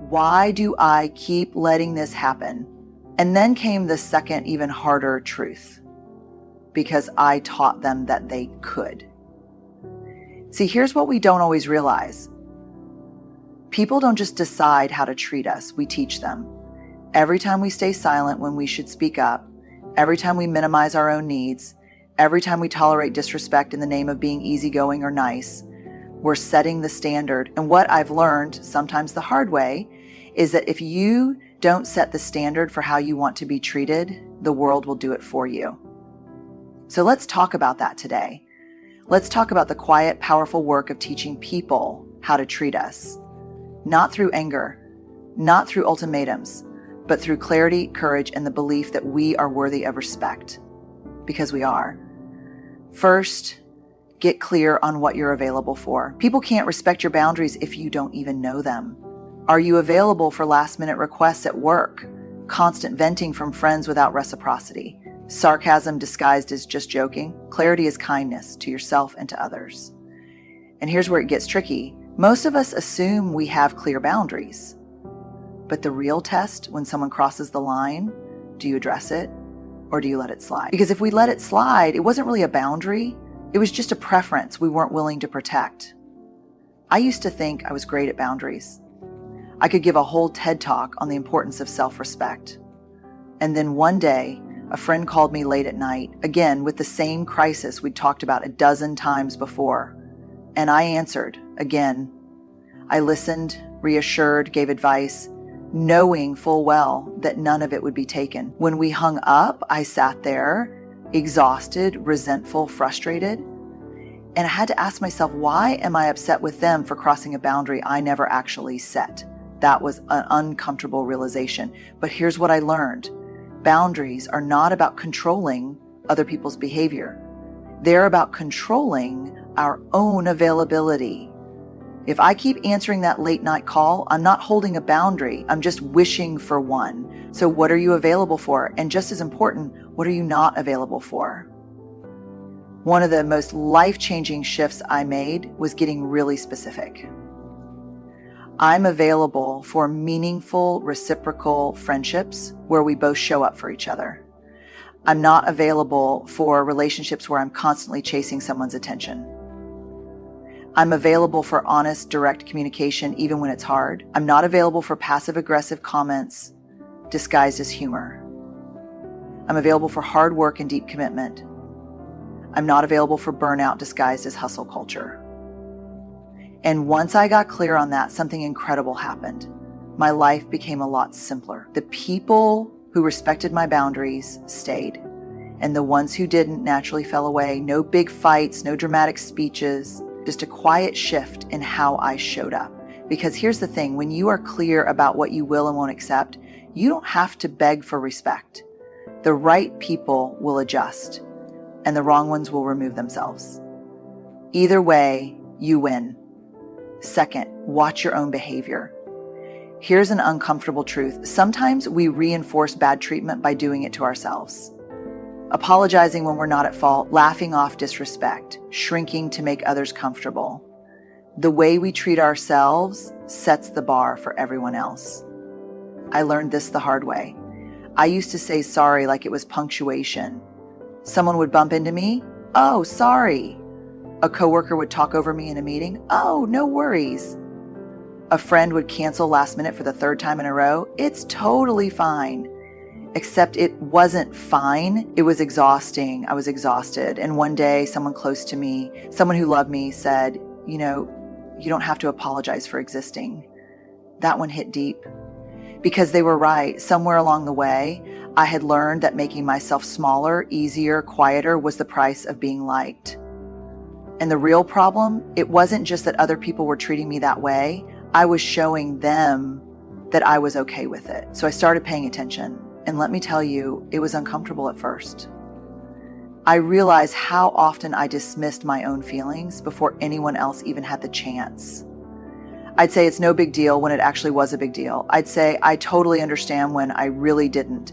Why do I keep letting this happen? And then came the second, even harder truth. Because I taught them that they could. See, here's what we don't always realize. People don't just decide how to treat us, we teach them. Every time we stay silent when we should speak up, every time we minimize our own needs, every time we tolerate disrespect in the name of being easygoing or nice, we're setting the standard. And what I've learned, sometimes the hard way, is that if you don't set the standard for how you want to be treated, the world will do it for you. So let's talk about that today. Let's talk about the quiet, powerful work of teaching people how to treat us. Not through anger, not through ultimatums, but through clarity, courage, and the belief that we are worthy of respect. Because we are. First, get clear on what you're available for. People can't respect your boundaries if you don't even know them. Are you available for last-minute requests at work? Constant venting from friends without reciprocity? Sarcasm disguised as just joking? Clarity is kindness to yourself and to others. And here's where it gets tricky. Most of us assume we have clear boundaries. But the real test, when someone crosses the line, do you address it or do you let it slide? Because if we let it slide, it wasn't really a boundary. It was just a preference we weren't willing to protect. I used to think I was great at boundaries. I could give a whole TED talk on the importance of self-respect. And then one day, a friend called me late at night, again with the same crisis we'd talked about a dozen times before. And I answered, again. I listened, reassured, gave advice, knowing full well that none of it would be taken. When we hung up, I sat there, exhausted, resentful, frustrated. And I had to ask myself, why am I upset with them for crossing a boundary I never actually set? That was an uncomfortable realization. But here's what I learned. Boundaries are not about controlling other people's behavior. They're about controlling our own availability. If I keep answering that late night call, I'm not holding a boundary. I'm just wishing for one. So what are you available for? And just as important, what are you not available for? One of the most life-changing shifts I made was getting really specific. I'm available for meaningful, reciprocal friendships where we both show up for each other. I'm not available for relationships where I'm constantly chasing someone's attention. I'm available for honest, direct communication even when it's hard. I'm not available for passive-aggressive comments disguised as humor. I'm available for hard work and deep commitment. I'm not available for burnout disguised as hustle culture. And once I got clear on that, something incredible happened. My life became a lot simpler. The people who respected my boundaries stayed, and the ones who didn't naturally fell away. No big fights, no dramatic speeches, just a quiet shift in how I showed up. Because here's the thing, when you are clear about what you will and won't accept, you don't have to beg for respect. The right people will adjust, and the wrong ones will remove themselves. Either way, you win. Second, watch your own behavior. Here's an uncomfortable truth. Sometimes we reinforce bad treatment by doing it to ourselves. Apologizing when we're not at fault, laughing off disrespect, shrinking to make others comfortable. The way we treat ourselves sets the bar for everyone else. I learned this the hard way. I used to say sorry like it was punctuation. Someone would bump into me, "Oh, sorry." A coworker would talk over me in a meeting, "Oh, no worries." A friend would cancel last minute for the third time in a row, "It's totally fine." Except it wasn't fine. It was exhausting. I was exhausted. And one day, someone close to me, someone who loved me, said, "You don't have to apologize for existing." That one hit deep. Because they were right. Somewhere along the way, I had learned that making myself smaller, easier, quieter was the price of being liked. And the real problem, it wasn't just that other people were treating me that way. I was showing them that I was okay with it. So I started paying attention. And let me tell you, it was uncomfortable at first. I realized how often I dismissed my own feelings before anyone else even had the chance. I'd say it's no big deal when it actually was a big deal. I'd say I totally understand when I really didn't.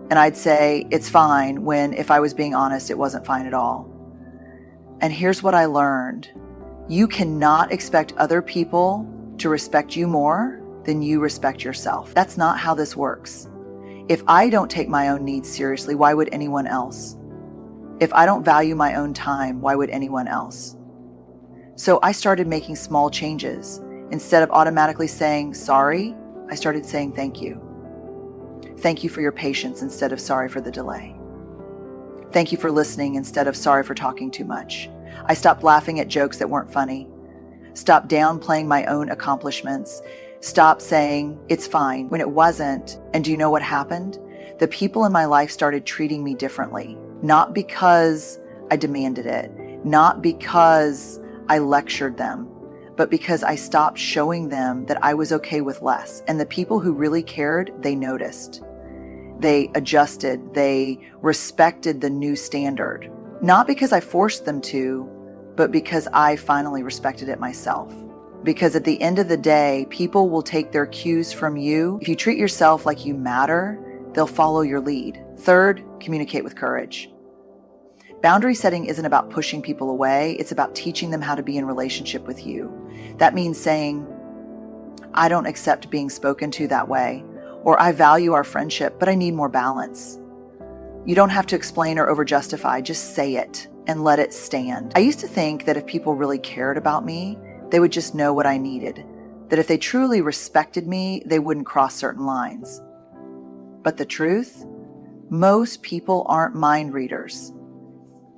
And I'd say it's fine when, if I was being honest, it wasn't fine at all. And here's what I learned. You cannot expect other people to respect you more then you respect yourself. That's not how this works. If I don't take my own needs seriously, why would anyone else? If I don't value my own time, why would anyone else? So I started making small changes. Instead of automatically saying sorry, I started saying thank you. Thank you for your patience instead of sorry for the delay. Thank you for listening instead of sorry for talking too much. I stopped laughing at jokes that weren't funny. Stopped downplaying my own accomplishments. Stopped saying it's fine when it wasn't. And do you know what happened? The people in my life started treating me differently. Not because I demanded it, not because I lectured them, but because I stopped showing them that I was okay with less. And the people who really cared, they noticed. They adjusted, they respected the new standard. Not because I forced them to, but because I finally respected it myself. Because at the end of the day, people will take their cues from you. If you treat yourself like you matter, they'll follow your lead. Third, communicate with courage. Boundary setting isn't about pushing people away. It's about teaching them how to be in relationship with you. That means saying, I don't accept being spoken to that way, or I value our friendship, but I need more balance. You don't have to explain or over-justify, just say it and let it stand. I used to think that if people really cared about me, they would just know what I needed, that if they truly respected me, they wouldn't cross certain lines. But the truth, most people aren't mind readers.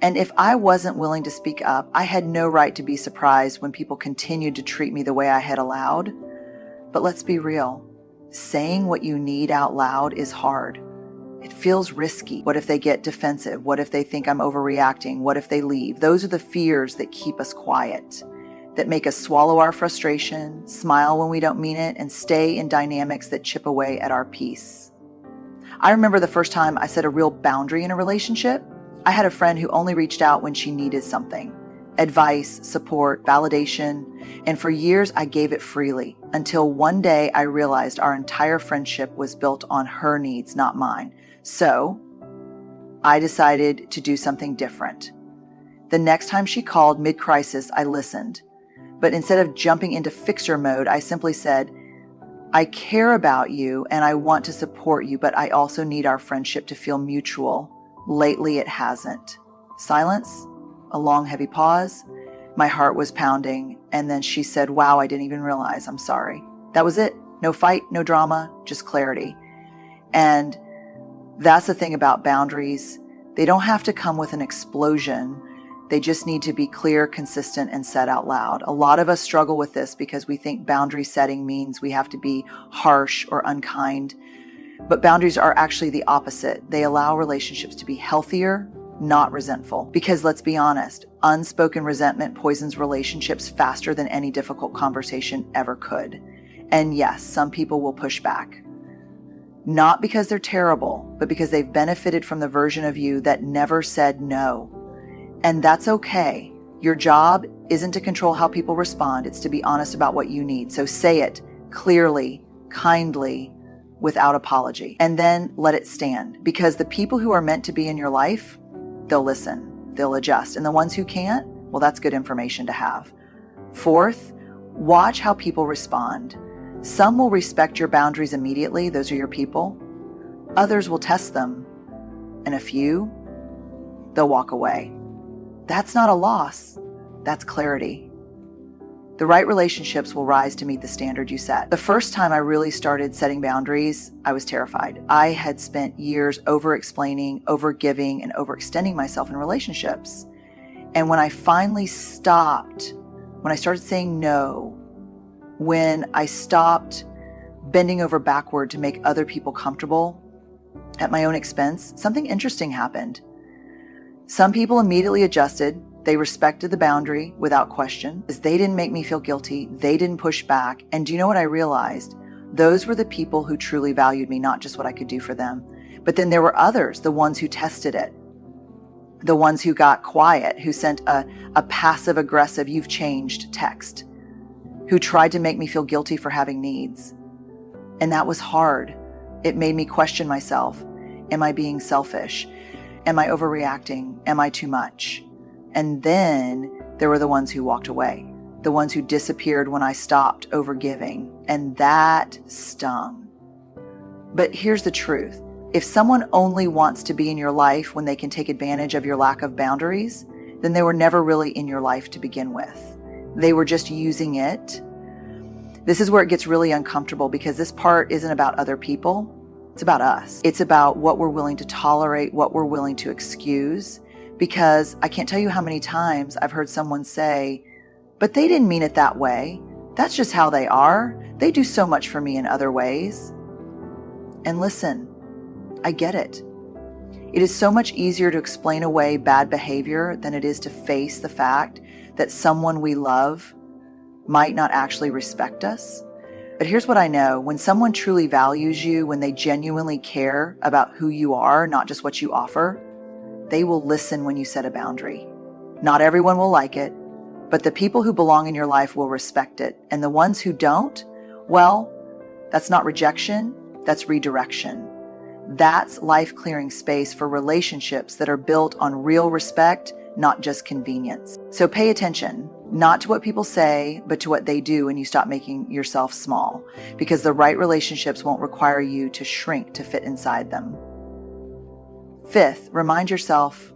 And if I wasn't willing to speak up, I had no right to be surprised when people continued to treat me the way I had allowed. But let's be real. Saying what you need out loud is hard. It feels risky. What if they get defensive? What if they think I'm overreacting? What if they leave? Those are the fears that keep us quiet, that make us swallow our frustration, smile when we don't mean it, and stay in dynamics that chip away at our peace. I remember the first time I set a real boundary in a relationship. I had a friend who only reached out when she needed something. Advice, support, validation, and for years I gave it freely until one day I realized our entire friendship was built on her needs, not mine. So I decided to do something different. The next time she called mid-crisis, I listened. But instead of jumping into fixer mode, I simply said, I care about you and I want to support you, but I also need our friendship to feel mutual. Lately, it hasn't. Silence, a long, heavy pause. My heart was pounding. And then she said, wow, I didn't even realize. I'm sorry. That was it. No fight, no drama, just clarity. And that's the thing about boundaries. They don't have to come with an explosion. They just need to be clear, consistent, and said out loud. A lot of us struggle with this because we think boundary setting means we have to be harsh or unkind. But boundaries are actually the opposite. They allow relationships to be healthier, not resentful. Because let's be honest, unspoken resentment poisons relationships faster than any difficult conversation ever could. And yes, some people will push back. Not because they're terrible, but because they've benefited from the version of you that never said no. And that's okay. Your job isn't to control how people respond. It's to be honest about what you need. So say it clearly, kindly, without apology, and then let it stand. Because the people who are meant to be in your life, they'll listen, they'll adjust. And the ones who can't, well, that's good information to have. Fourth, watch how people respond. Some will respect your boundaries immediately. Those are your people. Others will test them. And a few, they'll walk away. That's not a loss. That's clarity. The right relationships will rise to meet the standard you set. The first time I really started setting boundaries, I was terrified. I had spent years over-explaining, over-giving, and overextending myself in relationships. And when I finally stopped, when I started saying no, when I stopped bending over backward to make other people comfortable at my own expense, something interesting happened. Some people immediately adjusted. They respected the boundary without question. They didn't make me feel guilty. They didn't push back. And do you know what I realized? Those were the people who truly valued me, not just what I could do for them. But then there were others, the ones who tested it, the ones who got quiet, who sent a passive-aggressive, you've changed text, who tried to make me feel guilty for having needs. And that was hard. It made me question myself. Am I being selfish? Am I overreacting? Am I too much? And then there were the ones who walked away. the ones who disappeared when I stopped overgiving, and that stung. But here's the truth. If someone only wants to be in your life when they can take advantage of your lack of boundaries, then they were never really in your life to begin with. They were just using it. This is where it gets really uncomfortable, because this part isn't about other people. It's about us. It's about what we're willing to tolerate, what we're willing to excuse. Because I can't tell you how many times I've heard someone say, but they didn't mean it that way. That's just how they are. They do so much for me in other ways. And listen, I get it. It is so much easier to explain away bad behavior than it is to face the fact that someone we love might not actually respect us. But here's what I know. When someone truly values you, when they genuinely care about who you are, not just what you offer, they will listen when you set a boundary. Not everyone will like it, but the people who belong in your life will respect it. And the ones who don't, well, that's not rejection, that's redirection. That's life-clearing space for relationships that are built on real respect, not just convenience. So pay attention, not to what people say, but to what they do when you stop making yourself small, because the right relationships won't require you to shrink to fit inside them. Fifth, remind yourself,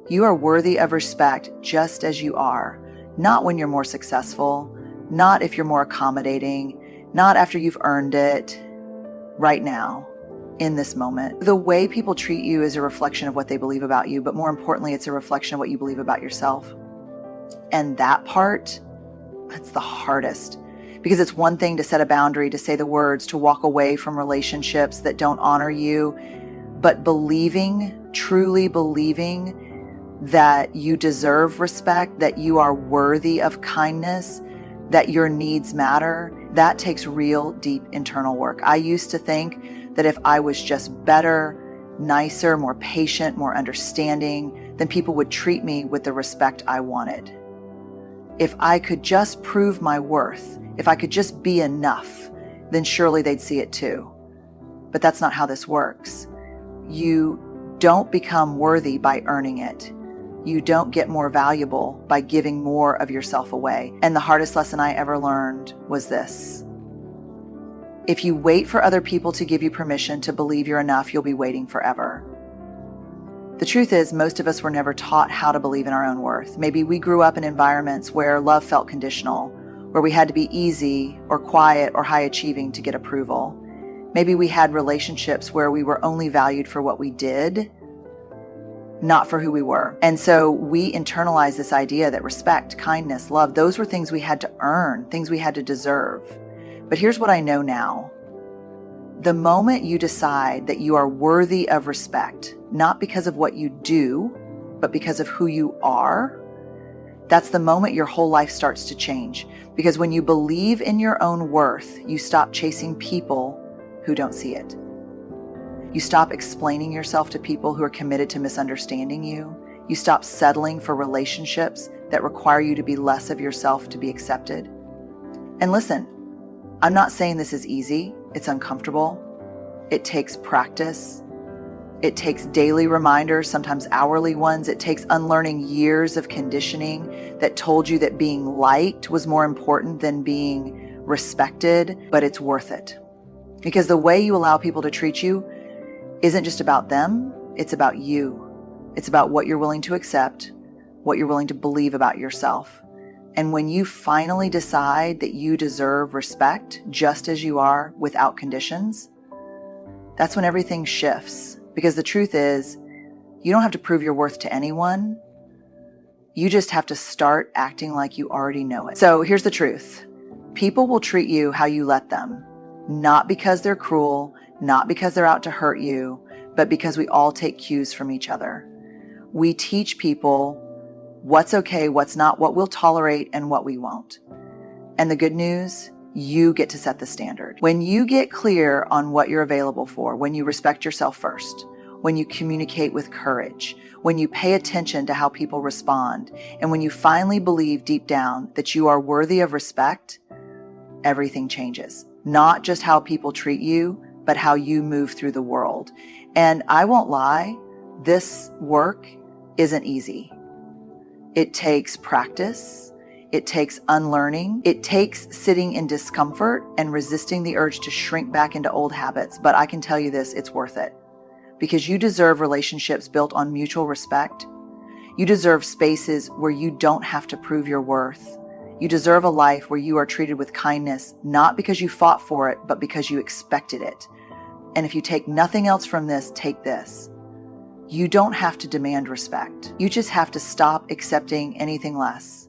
you are worthy of respect just as you are, not when you're more successful, not if you're more accommodating, not after you've earned it, right now. In this moment. The way people treat you is a reflection of what they believe about you, but more importantly, it's a reflection of what you believe about yourself. And that part, that's the hardest, because it's one thing to set a boundary, to say the words, to walk away from relationships that don't honor you, but truly believing that you deserve respect, that you are worthy of kindness, that your needs matter, that takes real, deep internal work. I used to think that if I was just better, nicer, more patient, more understanding, then people would treat me with the respect I wanted. If I could just prove my worth, if I could just be enough, then surely they'd see it too. But that's not how this works. You don't become worthy by earning it. You don't get more valuable by giving more of yourself away. And the hardest lesson I ever learned was this. If you wait for other people to give you permission to believe you're enough, you'll be waiting forever. The truth is, most of us were never taught how to believe in our own worth. Maybe we grew up in environments where love felt conditional, where we had to be easy or quiet or high achieving to get approval. Maybe we had relationships where we were only valued for what we did, not for who we were. And so we internalized this idea that respect, kindness, love, those were things we had to earn, things we had to deserve. But here's what I know now. The moment you decide that you are worthy of respect, not because of what you do, but because of who you are, that's the moment your whole life starts to change. Because when you believe in your own worth, you stop chasing people who don't see it. You stop explaining yourself to people who are committed to misunderstanding you. You stop settling for relationships that require you to be less of yourself to be accepted. And listen, I'm not saying this is easy. It's uncomfortable. It takes practice. It takes daily reminders, sometimes hourly ones. It takes unlearning years of conditioning that told you that being liked was more important than being respected, but it's worth it. Because the way you allow people to treat you isn't just about them, it's about you. It's about what you're willing to accept, what you're willing to believe about yourself. And when you finally decide that you deserve respect just as you are without conditions, that's when everything shifts. Because the truth is, you don't have to prove your worth to anyone. You just have to start acting like you already know it. So here's the truth. People will treat you how you let them, not because they're cruel, not because they're out to hurt you, but because we all take cues from each other. We teach people what's okay, what's not, what we'll tolerate, and what we won't. And the good news, you get to set the standard. When you get clear on what you're available for, when you respect yourself first, when you communicate with courage, when you pay attention to how people respond, and when you finally believe deep down that you are worthy of respect, everything changes. Not just how people treat you, but how you move through the world. And I won't lie, this work isn't easy. It takes practice. It takes unlearning. It takes sitting in discomfort and resisting the urge to shrink back into old habits. But I can tell you this, it's worth it. Because you deserve relationships built on mutual respect. You deserve spaces where you don't have to prove your worth. You deserve a life where you are treated with kindness, not because you fought for it, but because you expected it. And if you take nothing else from this, take this. You don't have to demand respect. You just have to stop accepting anything less.